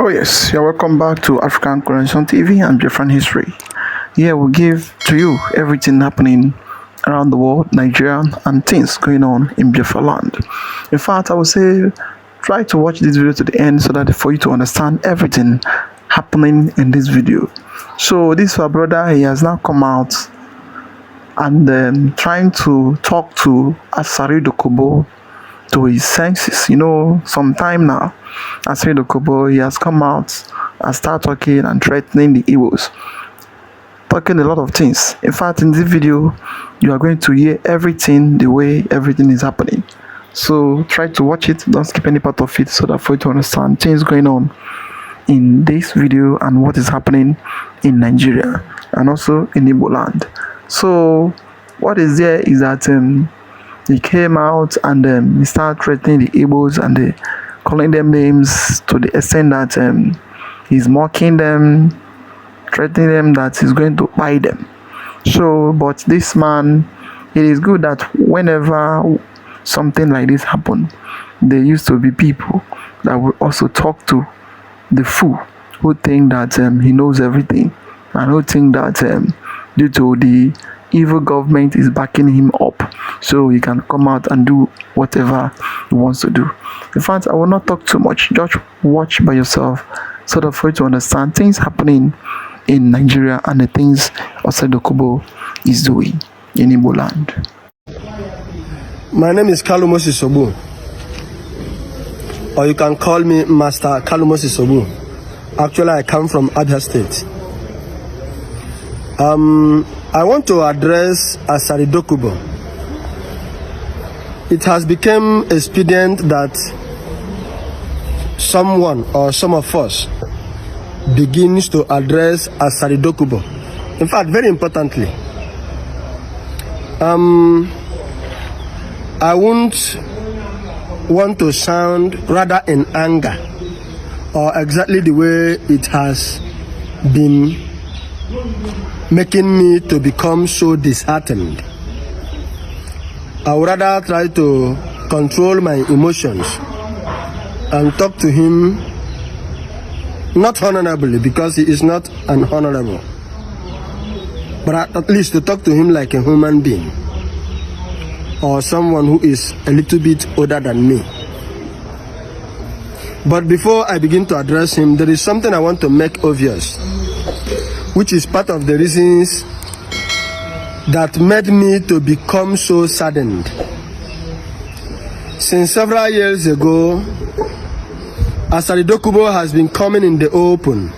Oh yes, you're welcome back to African Colonization TV and Biafran History. Here we give to you everything happening around the world, Nigeria, and things going on in Biafra land. In fact, I would say try to watch this video to the end so that for you to understand everything happening in this video. So this our brother, he has now come out and trying to talk to Asari Dokubo to his senses. Some time now, Asari Dokubo, he has come out and start talking and threatening the Igbos, talking a lot of things. In fact, in this video, you are going to hear everything the way everything is happening. So try to watch it, don't skip any part of it, so that for you to understand things going on in this video and what is happening in Nigeria and also in Igbo land. So what is there is that he came out and he started threatening the Igbos and calling them names to the extent that he's mocking them, threatening them that he's going to buy them. So, but this man, it is good that whenever something like this happen, there used to be people that will also talk to the fool who think that he knows everything and who think that due to the evil government is backing him up, so he can come out and do whatever he wants to do. In fact, I will not talk too much, just watch by yourself so that for you to understand things happening in Nigeria and the things Asari Dokubo is doing in Igbo land. My name is Kalumosi Sobu, or you can call me Master Kalumosi Sobu. Actually, I come from Abia State. I want to address Asari Dokubo. It has become expedient that someone or some of us begins to address Asari Dokubo. In fact, very importantly, I won't want to sound rather in anger or exactly the way it has been making me to become so disheartened. I would rather try to control my emotions and talk to him not honorably, because he is not an honorable, but at least to talk to him like a human being or someone who is a little bit older than me. But before I begin to address him, there is something I want to make obvious, which is part of the reasons that made me to become so saddened. Since several years ago, Asari Dokubo has been coming in the open.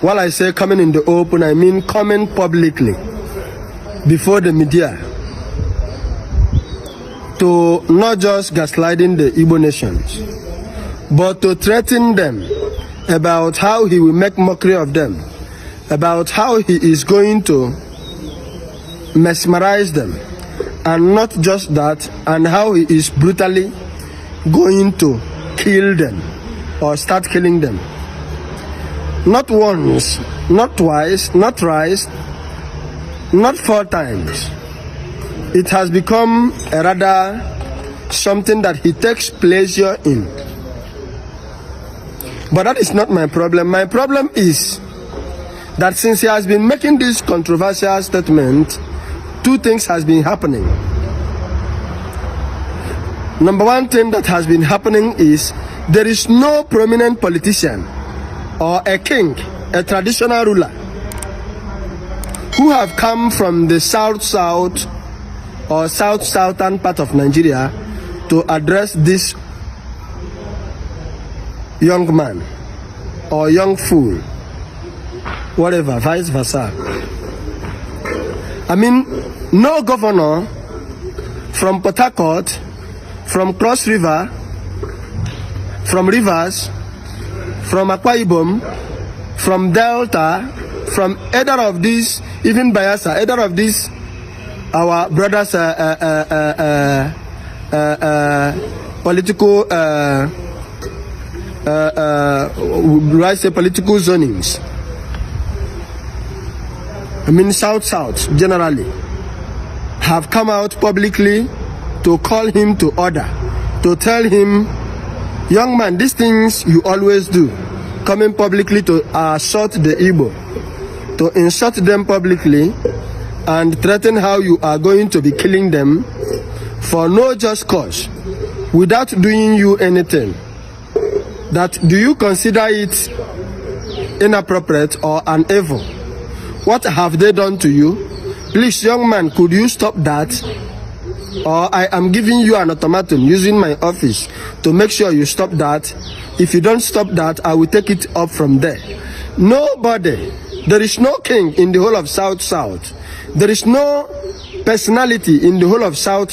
While I say coming in the open, I mean coming publicly before the media to not just gaslighting the Igbo nations, but to threaten them about how he will make mockery of them, about how he is going to mesmerize them, and not just that, and how he is brutally going to kill them or start killing them. Not once, not twice, not thrice, not 4 times. It has become a rather something that he takes pleasure in. But that is not my problem. My problem is that since he has been making this controversial statement, 2 things has been happening. Number 1 thing that has been happening is there is no prominent politician or a king, a traditional ruler, who have come from the south or southern part of Nigeria to address this young man or young fool, whatever, vice versa. I mean, no governor from Port Harcourt, from Cross River, from Rivers, from Akwa Ibom, from Delta, from either of these, even Bayelsa, either of these, our brothers' political, political zonings. I mean, South generally have come out publicly to call him to order, to tell him, young man, these things you always do, coming publicly to assault the Igbo, to insult them publicly and threaten how you are going to be killing them for no just cause, without doing you anything. That do you consider it inappropriate or an evil? What have they done to you? Please, young man, could you stop that? Or I am giving you an ultimatum using my office to make sure you stop that. If you don't stop that, I will take it up from there. Nobody, there is no king in the whole of South. There is no personality in the whole of South,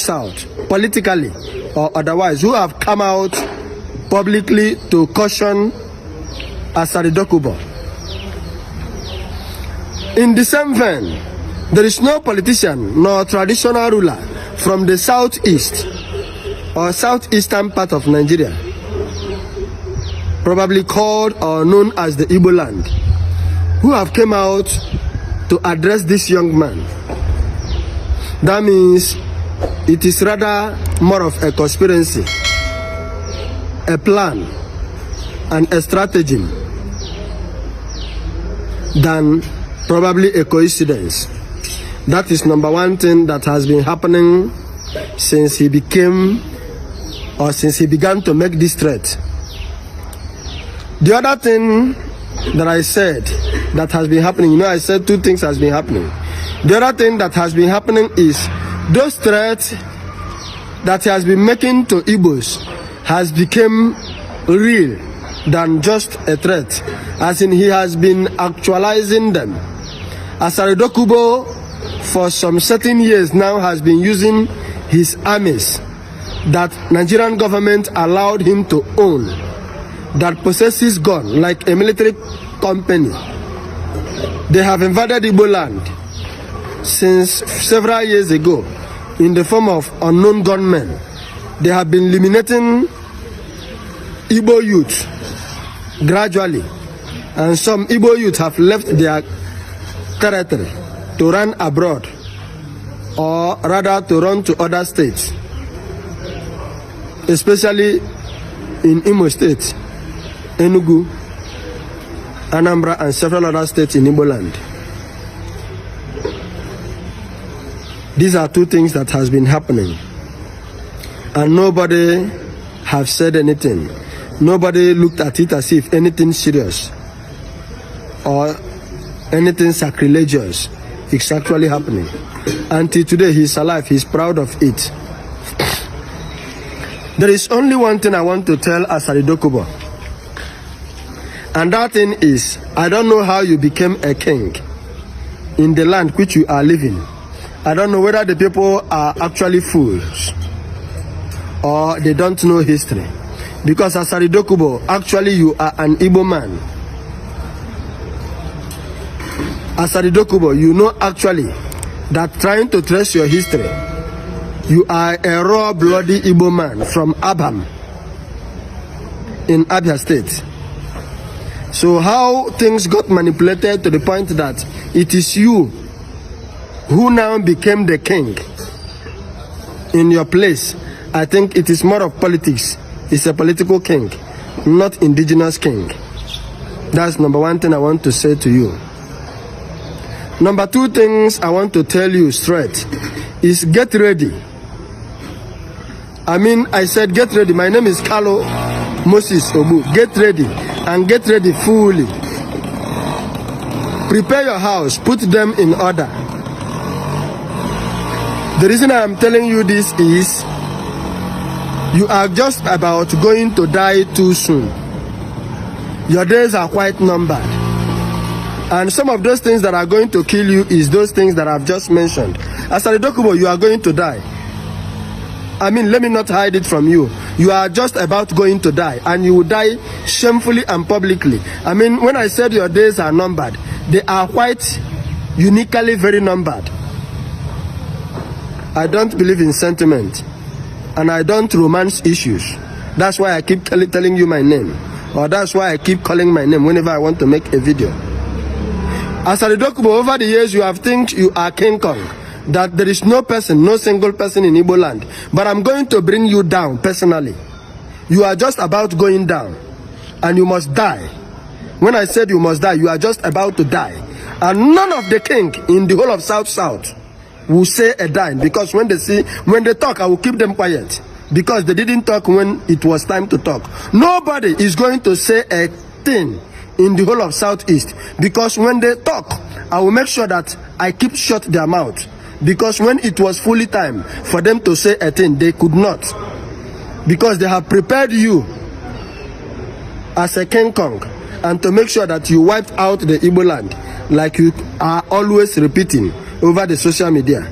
politically or otherwise, who have come out publicly to caution Asari Dokubo. In the same vein, there is no politician nor traditional ruler from the southeast or southeastern part of Nigeria, probably called or known as the Igbo land, who have come out to address this young man. That means it is rather more of a conspiracy, a plan, and a strategy than probably a coincidence. That is number one thing that has been happening since he began to make this threat. The other thing that I said that has been happening, I said two things has been happening. The other thing that has been happening is those threats that he has been making to Igbos has become real than just a threat, as in he has been actualizing them. Asari Dokubo for some certain years now has been using his armies that Nigerian government allowed him to own, that possesses gun like a military company. They have invaded Igbo land since several years ago in the form of unknown gunmen. They have been eliminating Igbo youth gradually, and some Igbo youth have left their territory to run abroad, or rather to run to other states, especially in Imo State, Enugu, Anambra, and several other states in Igbo land. These are two things that has been happening, and nobody have said anything. Nobody looked at it as if anything serious or anything sacrilegious is actually happening. Until today, he's alive, he's proud of it. There is only one thing I want to tell Asari Dokubo, and that thing is, I don't know how you became a king in the land which you are living. I don't know whether the people are actually fools or they don't know history. Because Asari Dokubo, actually you are an Igbo man. Asari Dokubo, you know actually that trying to trace your history, you are a raw bloody Igbo man from Abham in Abia State. So how things got manipulated to the point that it is you who now became the king in your place, I think it is more of politics. It's a political king, not indigenous king. That's number one thing I want to say to you. Number two things I want to tell you straight is get ready. I said get ready. My name is Carlo Moses Obu. Get ready, and get ready fully. Prepare your house, put them in order. The reason I am telling you this is you are just about going to die too soon. Your days are quite numbered. And some of those things that are going to kill you is those things that I've just mentioned. Asari Dokubo, you are going to die. Let me not hide it from you. You are just about going to die, and you will die shamefully and publicly. When I said your days are numbered, they are quite uniquely very numbered. I don't believe in sentiment, and I don't romance issues. That's why I keep telling you my name, or that's why I keep calling my name whenever I want to make a video. Asari Dokubo, over the years you have think you are King Kong, that there is no person, no single person in Igbo land. But I'm going to bring you down personally. You are just about going down, and you must die. When I said you must die, you are just about to die. And none of the king in the whole of South will say a dime, because when they talk, I will keep them quiet, because they didn't talk when it was time to talk. Nobody is going to say a thing in the whole of Southeast, because when they talk, I will make sure that I keep shut their mouth, because when it was fully time for them to say a thing, they could not, because they have prepared you as a King Kong, and to make sure that you wiped out the Igbo land, like you are always repeating over the social media.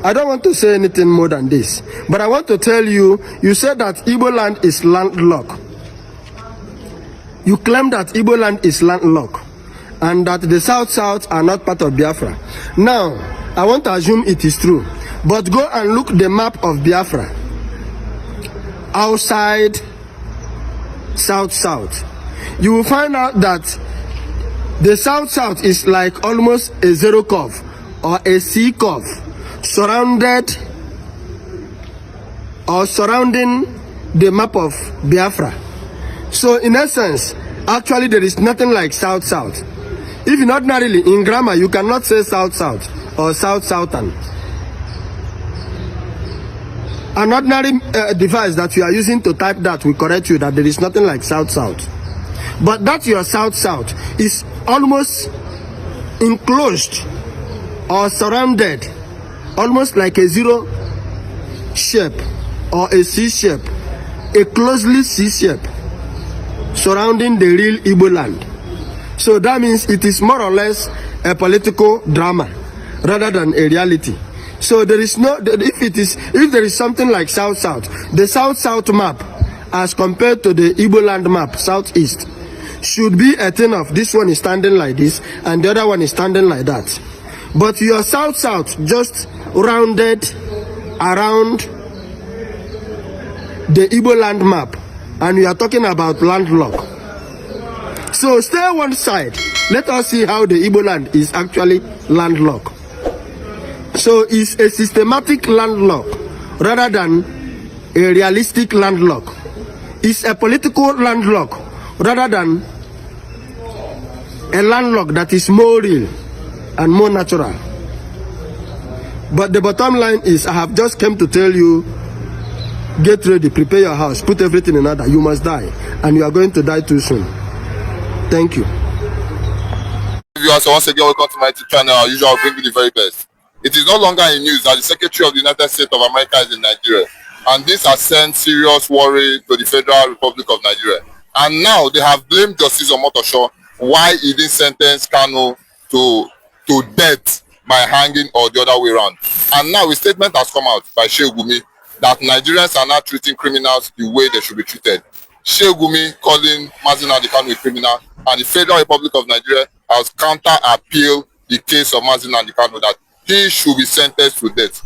I don't want to say anything more than this, but I want to tell you, you said that Igbo land is landlocked. You claim that Igbo land is landlocked, and that the South are not part of Biafra. Now, I want to assume it is true, but go and look the map of Biafra outside South. You will find out that the South is like almost a zero curve or a C curve, surrounding the map of Biafra. So in essence, actually there is nothing like South. Even ordinarily in grammar, you cannot say South or Southern. An ordinary device that you are using to type that will correct you that there is nothing like South. But that your South is almost enclosed or surrounded, almost like a zero shape or a C shape, a closely C shape, surrounding the real Igbo land. So that means it is more or less a political drama rather than a reality. So there is no, if there is something like South, the South map as compared to the Igbo land map, Southeast, should be a thing of this one is standing like this and the other one is standing like that. But your South just rounded around the Igbo land map, and we are talking about landlocked. So stay one side. Let us see how the Igbo land is actually landlocked. So it's a systematic landlock rather than a realistic landlock. It's a political landlock rather than a landlock that is more real and more natural. But the bottom line is, I have just come to tell you, get ready, prepare your house, put everything in order. You must die, and you are going to die too soon. Thank you. Viewers, once again, welcome to my YouTube channel. As usual, I'll bring you the very best. It is no longer in news that the Secretary of the United States of America is in Nigeria, and this has sent serious worry to the Federal Republic of Nigeria. And now they have blamed Justice Omotosho why he didn't sentence Kanu to death by hanging or the other way around. And now a statement has come out by Sheikh Gumi that Nigerians are not treating criminals the way they should be treated. Sheikh Gumi calling Nnamdi Kanu a criminal, and the Federal Republic of Nigeria has counter-appealed the case of Nnamdi Kanu that he should be sentenced to death.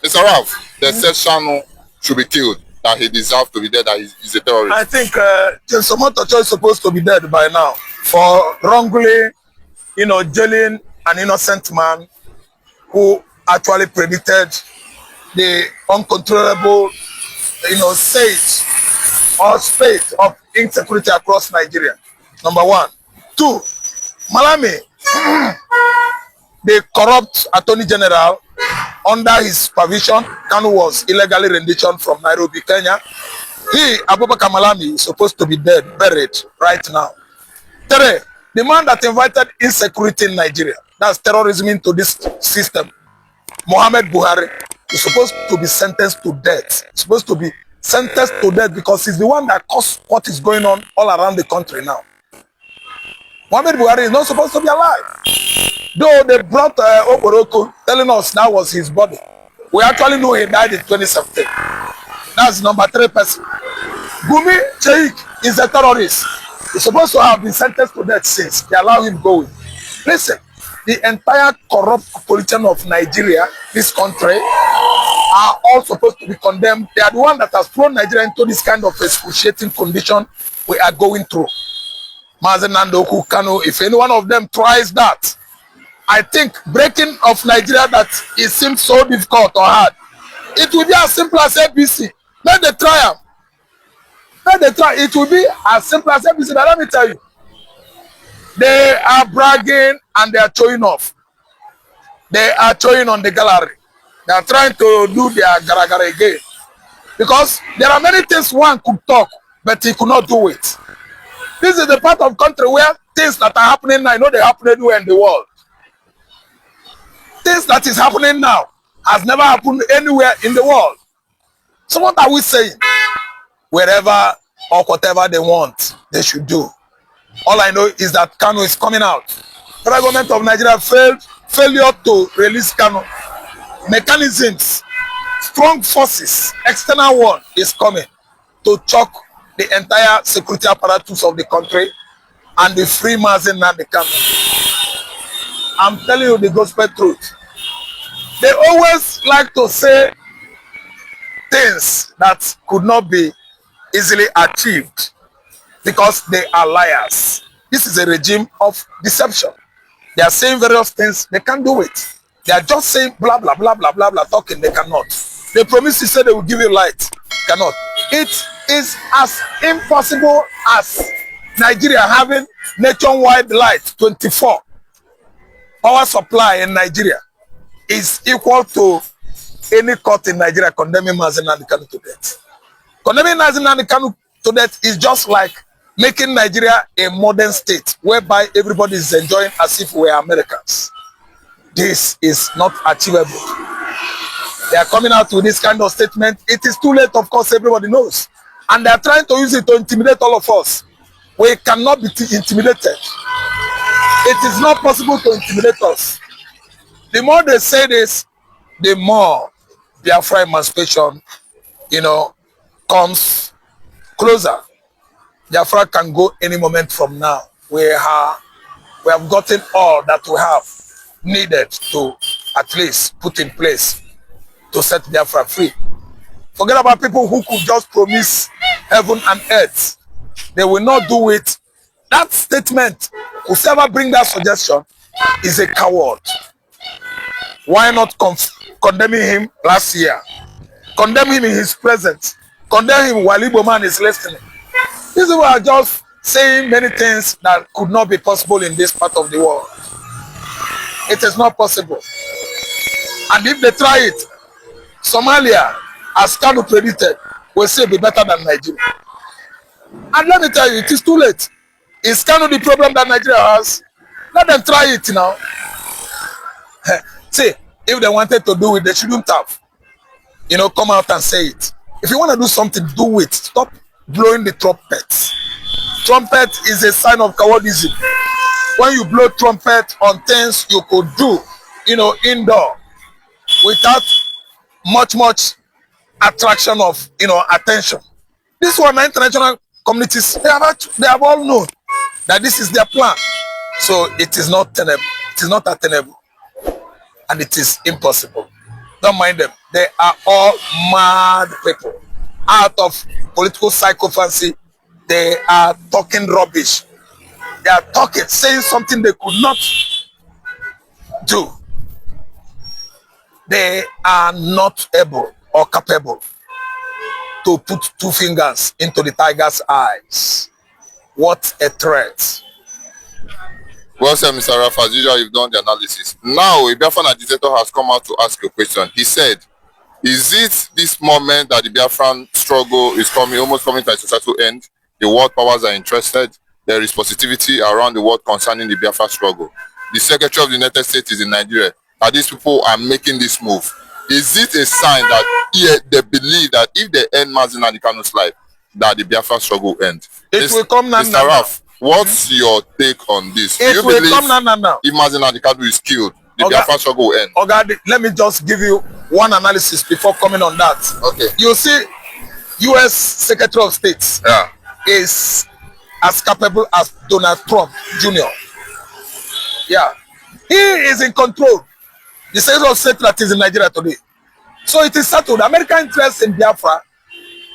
Mr. Ralph, they said Shanu should be killed, that he deserves to be dead, that he's a terrorist. I think James Omotosho is supposed to be dead by now for wrongly, jailing an innocent man who actually predicted the uncontrollable, state or spate of insecurity across Nigeria. Number one. Two, Malami, the corrupt Attorney General, under his supervision, Kanu was illegally renditioned from Nairobi, Kenya. He, Abubakar Malami, is supposed to be dead, buried right now. Three, the man that invited insecurity in Nigeria, that's terrorism into this system, Muhammad Buhari, is supposed to be sentenced to death. He's supposed to be sentenced to death because he's the one that caused what is going on all around the country now. Muhammad Buhari is not supposed to be alive. Though they brought Oboroko telling us that was his body. We actually know he died in 2017. That's number 3 person. Gumi Sheikh is a terrorist. He's supposed to have been sentenced to death since they allow him going. Listen, the entire corrupt politicians of Nigeria, this country, are all supposed to be condemned. They are the one that has thrown Nigeria into this kind of excruciating condition we are going through. Nnamdi Kanu, if any one of them tries that, I think breaking of Nigeria that it seems so difficult or hard, it will be as simple as ABC. Let the trial. Let the try. It will be as simple as ABC. But let me tell you, They are bragging and they are showing off. They are showing on the gallery. They are trying to do their gara again. Because there are many things one could talk, but he could not do it. This is the part of country where things that are happening now, I know they happen anywhere in the world. Things that is happening now has never happened anywhere in the world. So what are we saying? Wherever or whatever they want, they should do. All I know is that Kanu is coming out. The government of Nigeria failure to release Kanu. Mechanisms, strong forces, external one is coming to choke the entire security apparatus of the country and the free Nnamdi Kanu. I'm telling you the gospel truth. They always like to say things that could not be easily achieved because they are liars. This is a regime of deception. They are saying various things, they can't do it. They are just saying blah, blah, blah, blah, blah, blah, talking, they cannot. They promise to say they will give you light, cannot. It is as impossible as Nigeria having nationwide light 24. Power supply in Nigeria is equal to any court in Nigeria condemning Nnamdi Kanu to death. Condemning Nnamdi Kanu to death is just like making Nigeria a modern state whereby everybody is enjoying as if we are Americans. This is not achievable. They are coming out with this kind of statement. It is too late, of course, everybody knows. And they are trying to use it to intimidate all of us. We cannot be intimidated. It is not possible to intimidate us. The more they say this, the more Biafra emancipation, comes closer. Biafra can go any moment from now. We have gotten all that we have needed to at least put in place to set Biafra free. Forget about people who could just promise heaven and earth. They will not do it. That statement, whoever bring that suggestion is a coward. Why not condemning him last year? Condemn him in his presence. Condemn him while Igbo man is listening. These people are just saying many things that could not be possible in this part of the world. It is not possible. And if they try it, Somalia, as Kanu predicted, will still be better than Nigeria. And let me tell you, it is too late. Is Kanu the problem that Nigeria has? Let them try it now. See, if they wanted to do it, they shouldn't have. Come out and say it. If you want to do something, do it. Stop blowing the trumpet. Trumpet is a sign of cowardice. When you blow trumpet on things you could do, indoor, without much attraction of, attention. This one, the international communities, they have all known that this is their plan. So it is not tenable. It is not attainable. And it is impossible. Don't mind them. They are all mad people. Out of political psychophancy, they are talking rubbish. They are talking, saying something they could not do. They are not able or capable to put two fingers into the tiger's eyes. What a threat. Well said, Mr. Rafa. As usual, you've done the analysis. Now, a Biafran agitator has come out to ask a question. He said, is it this moment that the Biafran struggle is almost coming to a successful end? The world powers are interested. There is positivity around the world concerning the Biafra struggle. The Secretary of the United States is in Nigeria. And these people are making this move. Is it a sign that they believe that if they end Nnamdi Kanu's life, that the Biafra struggle will end? It will come now. Mr. Raf, what's your take on this? It will come now. If Nnamdi Kanu is killed, the Biafra struggle will end? Okay, let me just give you one analysis before coming on that. Okay. You see, U.S. Secretary of State is as capable as Donald Trump Jr. Yeah. He is in control. The Secretary of State that is in Nigeria today. So it is settled. American interest in Biafra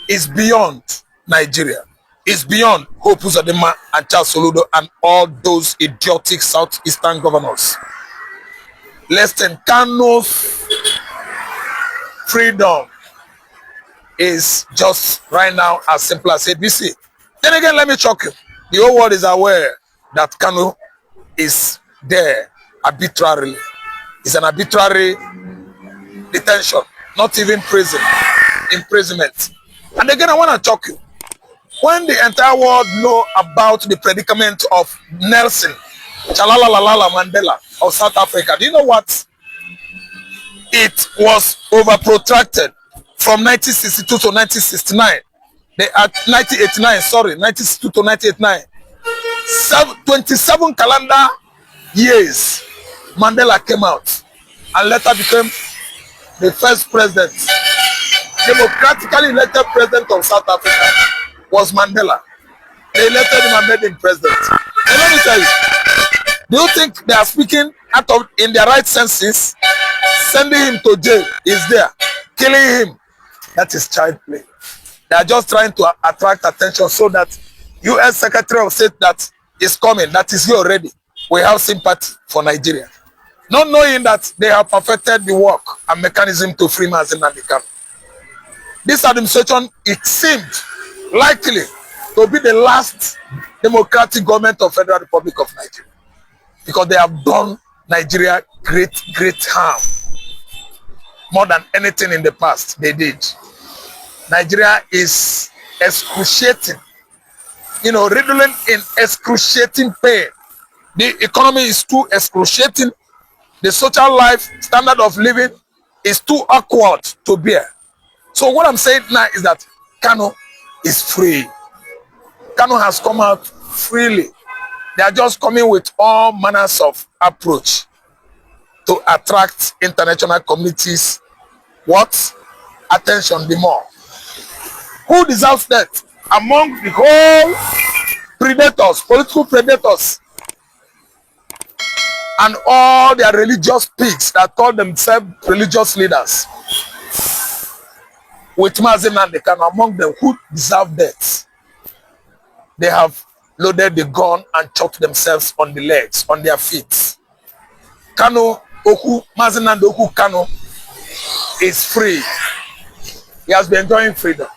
is beyond Nigeria. It's beyond Hope Uzodinma and Charles Soludo and all those idiotic southeastern governors. Less than Kanu's freedom is just right now as simple as ABC. Then again, let me shock you. The whole world is aware that Kanu is there arbitrarily. It's an arbitrary detention, not even prison, imprisonment. And again, I want to talk you. When the entire world know about the predicament of Nelson Chalalala Mandela of South Africa, do you know what? It was over protracted from 1962 to 1969. They are 1989, sorry, 1962 to 1989. 27 calendar years, Mandela came out and later became the first president, democratically elected president of South Africa was Mandela. They elected him and made him president. And let me tell you, do you think they are speaking out of in their right senses? Sending him to jail is there, killing him. That is child play. They are just trying to attract attention so that U.S. Secretary of State that is coming, that is here already, we have sympathy for Nigeria. Not knowing that they have perfected the work and mechanism to free Nnamdi Kanu. This administration, it seemed likely to be the last democratic government of Federal Republic of Nigeria, because they have done Nigeria great harm. More than anything in the past they did. Nigeria is excruciating, riddling in excruciating pain. The economy is too excruciating. The social life, standard of living is too awkward to bear. So what I'm saying now is that Kanu is free. Kanu has come out freely. They are just coming with all manners of approach to attract international communities. What? Attention the more. Who deserves that? Among the whole predators, political predators, and all their religious pigs that call themselves religious leaders, with Nnamdi Kanu among them, who deserve death? They have loaded the gun and chopped themselves on the legs, on their feet. Nnamdi Kanu is free. He has been enjoying freedom.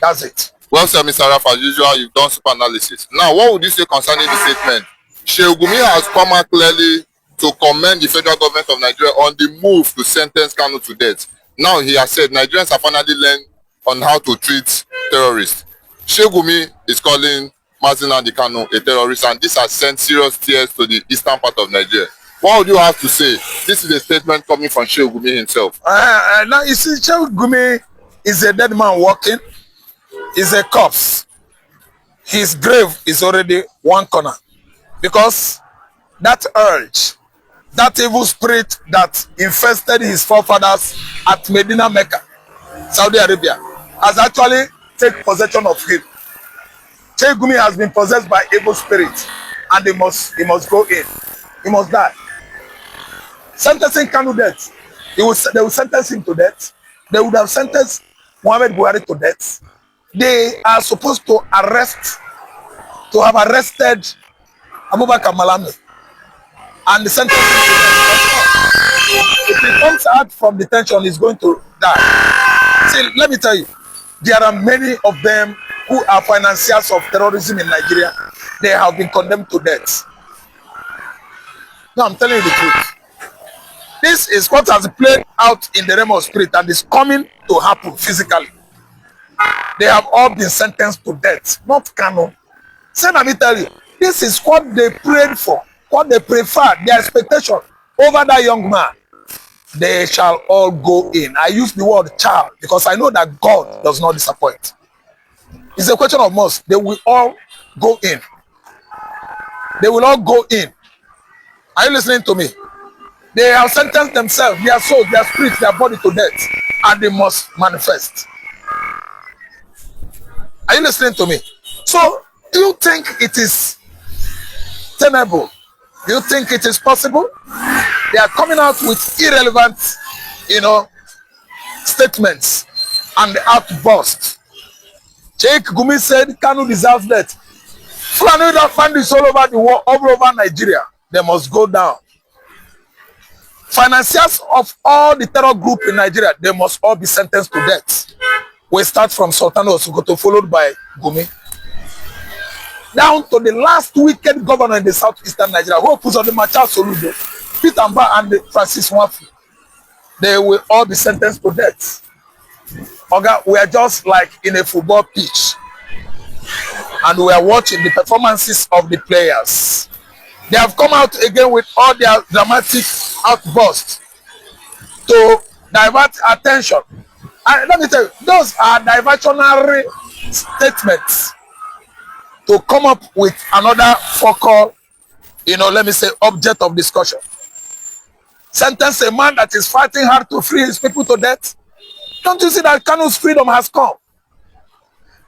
That's it. Well, sir, Mr. Raf, as usual, you've done super analysis. Now, what would you say concerning the statement? Sheikh Gumi has come out clearly to commend the federal government of Nigeria on the move to sentence Kanu to death. Now, he has said Nigerians have finally learned on how to treat terrorists. Sheikh Gumi is calling Nnamdi Kanu a terrorist, and this has sent serious tears to the eastern part of Nigeria. What would you have to say? This is a statement coming from Sheikh Gumi himself. Now, you see, Sheikh Gumi is a dead man walking. He's a corpse. His grave is already one corner. Because that urge, that evil spirit that infested his forefathers at Medina, Mecca, Saudi Arabia, has actually taken possession of him. Sheikh Gumi has been possessed by evil spirits, and he must go in. He must die. Sentencing Kanu death. They will sentence him to death. They would have sentenced Muhammad Buhari to death. They are supposed to have arrested Abubakar Malami and sentence him to death. If he comes out from detention, he's going to die. See, let me tell you, there are many of them who are financiers of terrorism in Nigeria. They have been condemned to death. No, I'm telling you the truth. This is what has played out in the realm of spirit and is coming to happen physically. They have all been sentenced to death, not Kanu. So let me tell you, this is what they prayed for, what they preferred, their expectation over that young man. They shall all go in. I use the word child because I know that God does not disappoint. It's a question of must. They will all go in. They will all go in. Are you listening to me? They have sentenced themselves, their soul, their spirit, their body to death, and they must manifest. Are you listening to me? So, do you think it is tenable? Do you think it is possible? They are coming out with irrelevant, statements and outbursts. Sheikh Gumi said Kanu deserves death. Fulani that find this all over the world, all over Nigeria. They must go down. Financiers of all the terror group in Nigeria, they must all be sentenced to death. We start from Sultan Osokoto, followed by Gumi. down to the last wicked governor in the southeastern Nigeria, who puts on the Machar Soludo, Peter Mba and Francis Nwafu. They will all be sentenced to death. Okay, we are just like in a football pitch, and we are watching the performances of the players. They have come out again with all their dramatic outbursts to divert attention. And let me tell you, those are diversionary statements to come up with another focal, let me say, object of discussion. Sentence a man that is fighting hard to free his people to death. Don't you see that Kanu's freedom has come?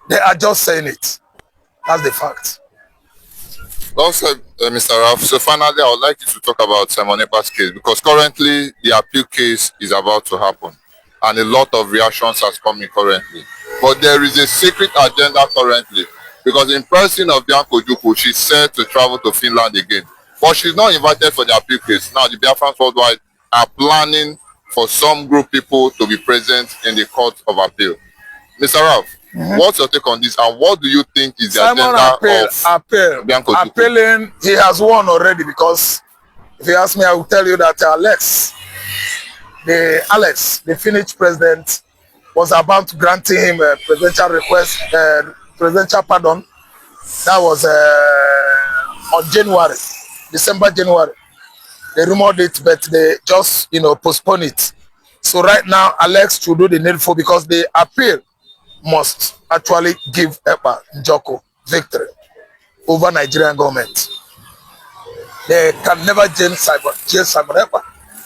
They are just saying it. That's the fact. Well said, Mr. Ralph. So finally, I would like you to talk about Simon Ekpa's case, because currently the appeal case is about to happen and a lot of reactions has come in currently. But there is a secret agenda currently, because in person of Bianco Ojukwu, she's set to travel to Finland again. But she's not invited for the appeal case. Now the Biafrans worldwide are planning for some group people to be present in the court of appeal. Mr. Ralph, what's your take on this, and what do you think is the agenda of Bianco Ojukwu? Appealing, he has won already, because if you ask me, I will tell you that the Finnish president, was about to grant him a presidential request, presidential pardon. That was on December, January. They rumored it, but they just, postponed it. So right now, Alex should do the needful, because the appeal must actually give Ekpa Njoko victory over Nigerian government. They can never jail Simon Ekpa.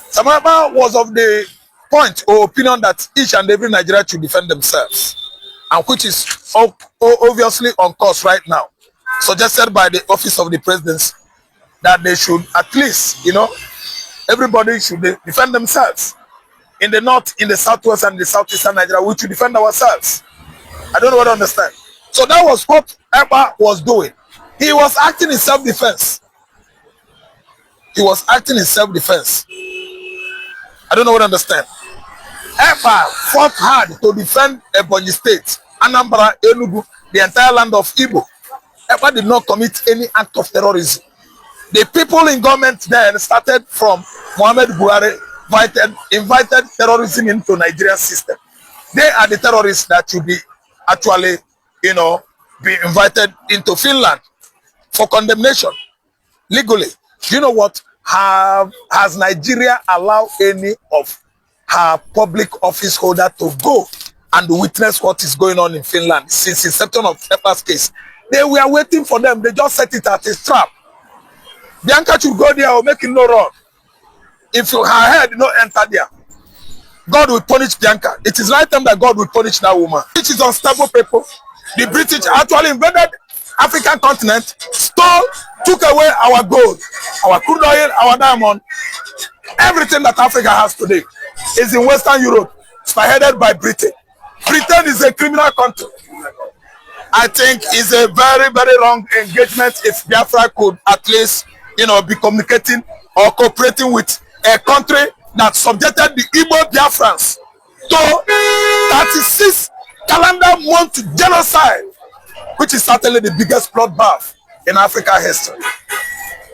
Simon Ekpa was of the point or opinion that each and every Nigerian should defend themselves, and which is obviously on course right now, suggested by the office of the presidency, that they should at least, everybody should defend themselves. In the north, in the southwest, and the southeastern Nigeria, we should defend ourselves. I don't know what to understand. So that was what Ekpa was doing. He was acting in self-defense. He was acting in self-defense. I don't know what to understand. Ekpa fought hard to defend Ebonyi State, Anambra, Enugu, the entire land of Igbo. Ekpa did not commit any act of terrorism. The people in government then started from Muhammad Buhari, invited terrorism into Nigerian system. They are the terrorists that should be actually, be invited into Finland for condemnation legally. Do you know what? Has Nigeria allowed any of her public office holder to go and witness what is going on in Finland since the inception of Ekpa's case? They were waiting for them. They just set it as a trap. Bianca should go there or make it no wrong. If her head did not enter there, God will punish Bianca. It is right time that God will punish that woman. Which is unstable people. The British actually invaded African continent, stole, took away our gold, our crude oil, our diamond. Everything that Africa has today is in Western Europe, spearheaded by Britain. Britain is a criminal country. I think it's a very, very wrong engagement if Biafra could at least, be communicating or cooperating with a country that subjected the Igbo Biafrans to 36 calendar month genocide, which is certainly the biggest bloodbath in African history.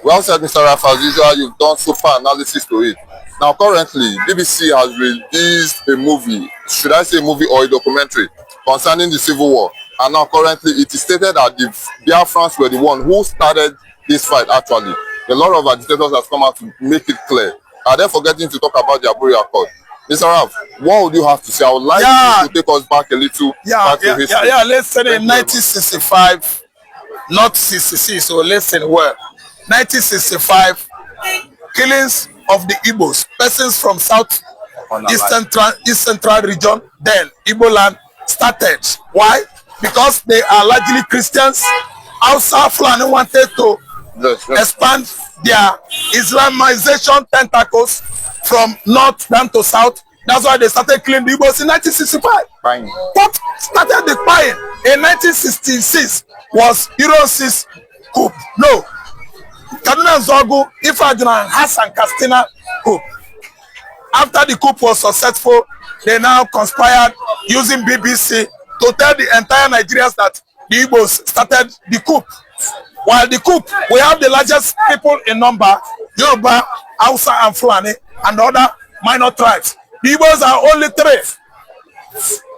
Well said, Mr. Ralph. As usual, you've done super analysis to it. Now, currently, BBC has released a movie, should I say movie or a documentary, concerning the Civil War. And now, currently, it is stated that the Biafrans were the one who started this fight, actually. A lot of agitators have come out to make it clear. Are they forgetting to talk about the Aburi Accord? Mr. Ralph, what would you have to say? I would like you to take us back a little back to history. Let's say in 1965, not 66, so listen well. 1965, killings of the Igbos, persons from South East Central region, then Igbo land started. Why? Because they are largely Christians. Hausa Fulani wanted to expand their Islamization tentacles from north down to south. That's why they started killing the Igbos in 1965. What started the crying in 1966 was Hirosh's coup. No. Kaduna Zogu, Ifajuna, Hassan Castina coup. After the coup was successful, they now conspired using BBC to tell the entire Nigerians that the Igbos started the coup. While the coup, we have the largest people in number, Yoruba, Hausa, and Fulani, and other minor tribes. The Igbos are only 3.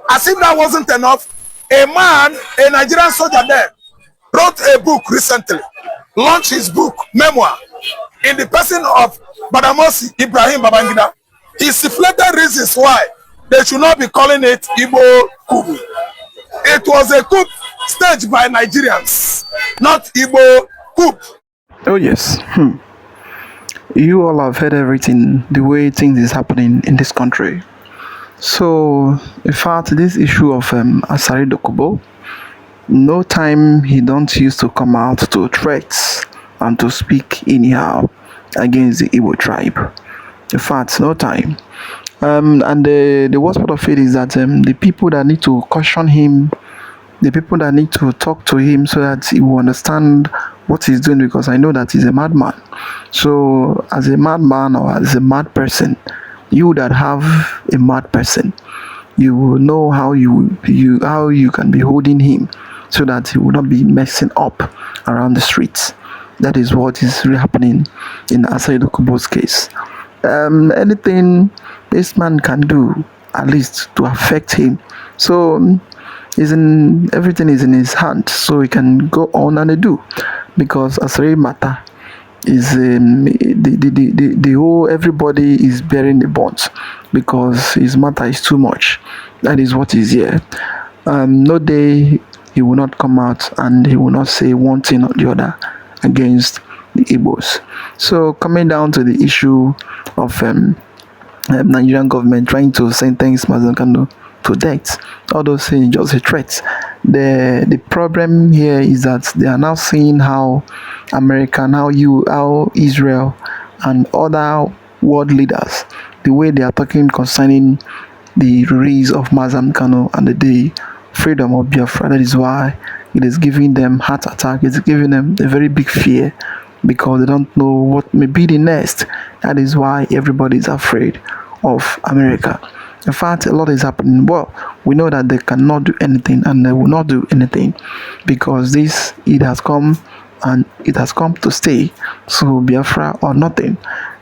As if that wasn't enough, a man, a Nigerian soldier there, wrote a book recently, launched his book, memoir, in the person of Badamosi Ibrahim Babangida. He stipulated reasons why they should not be calling it Igbo coup. It was a coup staged by Nigerians, not Igbo coup. Oh yes. You all have heard everything, the way things is happening in this country. So, in fact, this issue of Asari Dokubo, no time he don't used to come out to threats and to speak anyhow against the Igbo tribe. In fact, no time. And the worst part of it is that the people that need to caution him, the people that need to talk to him so that he will understand what he's doing, because I know that he's a madman. So, as a madman or as a mad person, you that have a mad person, you will know how you can be holding him so that he will not be messing up around the streets. That is what is really happening in Asari Dokubo's case. Anything this man can do, at least to affect him, so everything is in his hand, so he can go on and do, because Asari matter is the whole, everybody is bearing the bonds because his matter is too much. That is what is here. No day he will not come out and he will not say one thing or the other against the Igbos. So coming down to the issue of Nigerian government trying to sentence Nnamdi Kanu to death, all those things just a threat. The problem here is that they are now seeing how America, how Israel and other world leaders, the way they are talking concerning the release of Nnamdi Kanu and the freedom of Biafra. That is why it is giving them heart attack. It's giving them a very big fear because they don't know what may be the next. That is why everybody is afraid of America. In fact, a lot is happening. Well, we know that they cannot do anything and they will not do anything because it has come and it has come to stay. So Biafra or nothing.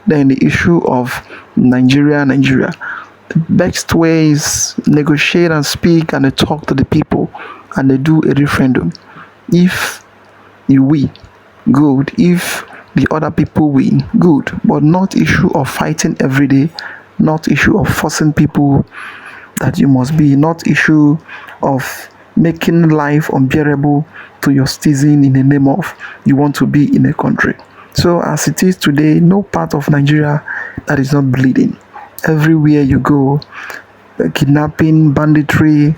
Then the issue of Nigeria. Best way is negotiate and speak and they talk to the people and they do a referendum. If you win, good. If the other people win, good. But not issue of fighting every day, not issue of forcing people that you must be, not issue of making life unbearable to your citizen in the name of you want to be in a country. So as it is today, no part of Nigeria that is not bleeding. Everywhere you go, kidnapping, banditry,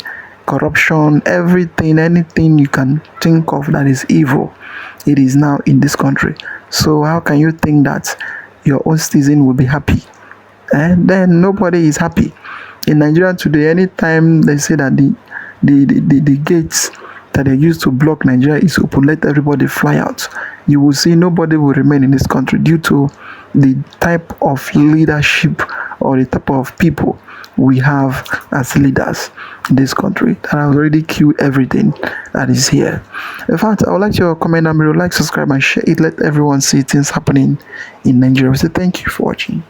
corruption, everything, anything you can think of that is evil, it is now in this country. So how can you think that your own citizen will be happy? And then nobody is happy. In Nigeria today, anytime they say that the gates that they use to block Nigeria is open, let everybody fly out, you will see nobody will remain in this country due to the type of leadership or the type of people we have as leaders in this country that have already killed everything that is here. In fact, I would like your comment and like, subscribe and share it. Let everyone see things happening in Nigeria. So thank you for watching.